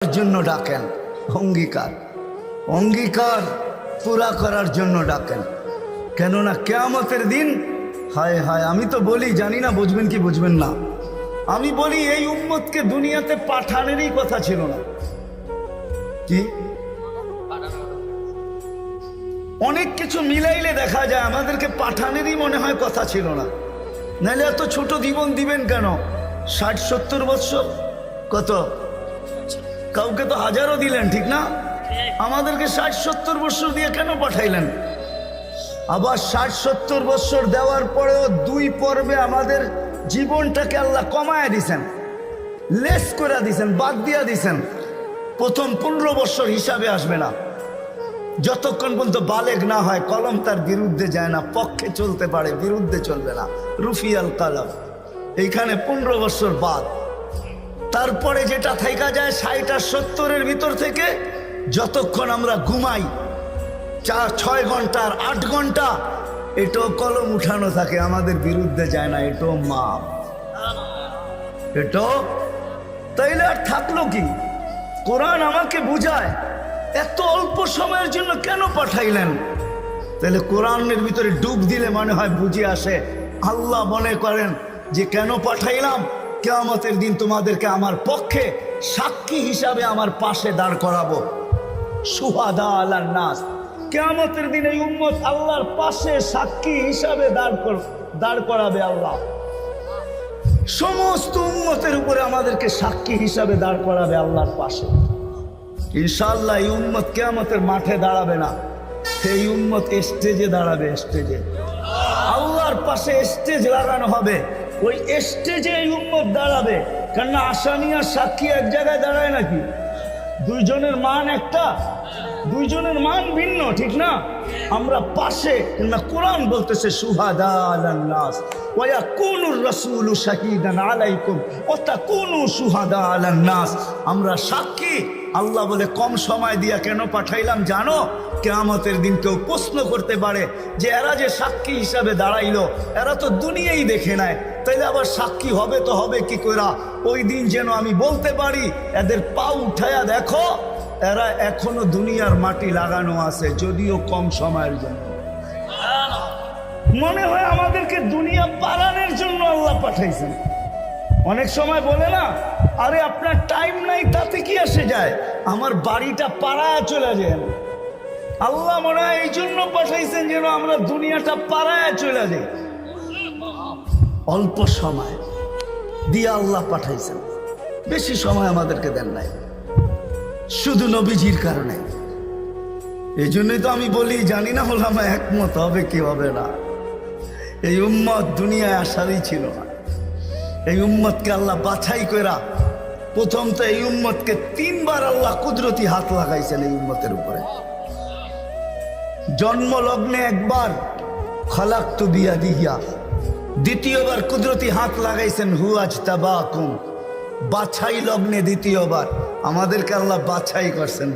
জন্য ডাকেন, অঙ্গীকার অঙ্গীকার পুরা করার জন্য ডাকেন। কেননা কিয়ামতের দিন, হায় হায়, আমি তো বলি, জানি না বুঝবেন কি বুঝবেন না, আমি বলি এই উম্মতকে দুনিয়াতে পাঠানেরই কথা ছিল না। কি অনেক কিছু মিলাইলে দেখা যায় আমাদেরকে পাঠানেরই মনে হয় কথা ছিল না। নাহলে এত ছোট জীবন দিবেন কেন? 60-70 বৎসর, কত কাউকে তো হাজারও দিলেন, ঠিক না? আমাদেরকে 60-70 বৎসর দিয়ে কেন পাঠাইলেন? আবার 60-70 বৎসর দেওয়ার পরেও 2 পর্বে আমাদের জীবনটাকে আল্লাহ কমায় দিছেন, লেস করে দিছেন, বাদ দিয়া দিছেন। প্রথম 15 বৎসর হিসাবে আসবে না, যতক্ষণ পর্যন্ত বালেগ না হয়, কলম তার বিরুদ্ধে যায় না, পক্ষে চলতে পারে, বিরুদ্ধে চলবে না, রুফিয়াল কালাম। এইখানে 15 বৎসর বাদ। তারপরে যেটা থাইকা যায় 60 আর 70-এর ভিতর থেকে, যতক্ষণ আমরা ঘুমাই 4-6 ঘন্টা আর 8 ঘন্টা, এটাও কলম উঠানো থাকে, আমাদের বিরুদ্ধে যায় না, এটাও মাপ, এটাও। তাইলে আর থাকলো কি? কোরআন আমাকে বুঝায় এত অল্প সময়ের জন্য কেন পাঠাইলেন। তাহলে কোরআনের ভিতরে ডুব দিলে মনে হয় বুঝে আসে। আল্লাহ মনে করেন যে কেন পাঠাইলাম, কিয়ামতের দিন তোমাদেরকে আমার পক্ষে সাক্ষী হিসাবে আমার পাশে দাঁড় করাবো। শুহাদা আলান নাস, কিয়ামতের দিন এই উম্মত আল্লাহর পাশে সাক্ষী হিসাবে দাঁড় করাবে আল্লাহ। সমস্ত উম্মতের উপরে আমাদেরকে সাক্ষী হিসাবে দাঁড় করাবে আল্লাহর পাশে। ইনশাআল্লাহ এই উম্মত কিয়ামতের মাঠে দাঁড়াবে না, এই উম্মত স্টেজে দাঁড়াবে। স্টেজে আল্লাহর পাশে স্টেজ লাগানো হবে, ওই স্টেজে এই উম্মত দাঁড়াবে। কেননা আসামি আর সাক্ষী এক জায়গায় দাঁড়ায় নাকি? দুইজনের মান একটা, দুইজনের মান ভিন্ন, ঠিক না? আমরা পাশে, না কোরআন বলতেছে শুহাদা আলান নাস ওয়া ইয়াকুনুর রাসূলু শাহীদান আলাইকুম ওয়া তাকুনু শুহাদা আলান নাস। আমরা সাক্ষী। আল্লাহ বলে কম সময় দিয়া কেন পাঠাইলাম জানো? কিয়ামতের দিন কেউ প্রশ্ন করতে পারে যে এরা যে সাক্ষী হিসাবে দাঁড়াইলো, এরা তো দুনিয়াই দেখে নেয়, তাইলে আবার সাক্ষী হবে তো হবে কি কইরা? ওই দিন যেন আমি বলতে পারি এদের পা উঠায়া দেখো, এরা এখনো দুনিয়ার মাটি লাগানো আছে, যদিও কম সময়ের জন্য। মনে হয় আমাদেরকে দুনিয়া পালানোর জন্য আল্লাহ পাঠাইছেন। অনেক সময় বলে না, আরে আপনার টাইম নাই, তাতে কি আসে যায়, আমার বাড়িটা পাড়ায় চলে যায়। আল্লাহ মনে হয় এই জন্য পাঠাইছেন যেন আমরা দুনিয়াটা পাড়ায় চলে যাই। অল্প সময় দিয়ে আল্লাহ পাঠাইছেন, বেশি সময় আমাদেরকে দেন নাই, শুধু নবীজির কারণে। এই জন্যই তো আমি বলি, জানি না ওলামা একমত হবে কি হবে না, এই উম্মত দুনিয়ায় আসারই ছিল না। এই উম্মতকে আল্লাহ বাছাই করা, প্রথম তো এই উম্মতকে 3 বার আল্লাহ কুদরতি হাত লাগাইছেন এই উম্মতের উপরে। জন্ম লগ্নে একবার খলাকতু বিয়াদিহি, দ্বিতীয়বার কুদরতি হাত লাগাইছেন হুয়াজতাবাকুম, বাছাই লগ্নে দ্বিতীয়বার আমাদেরকে আল্লাহ বাছাই করছেন।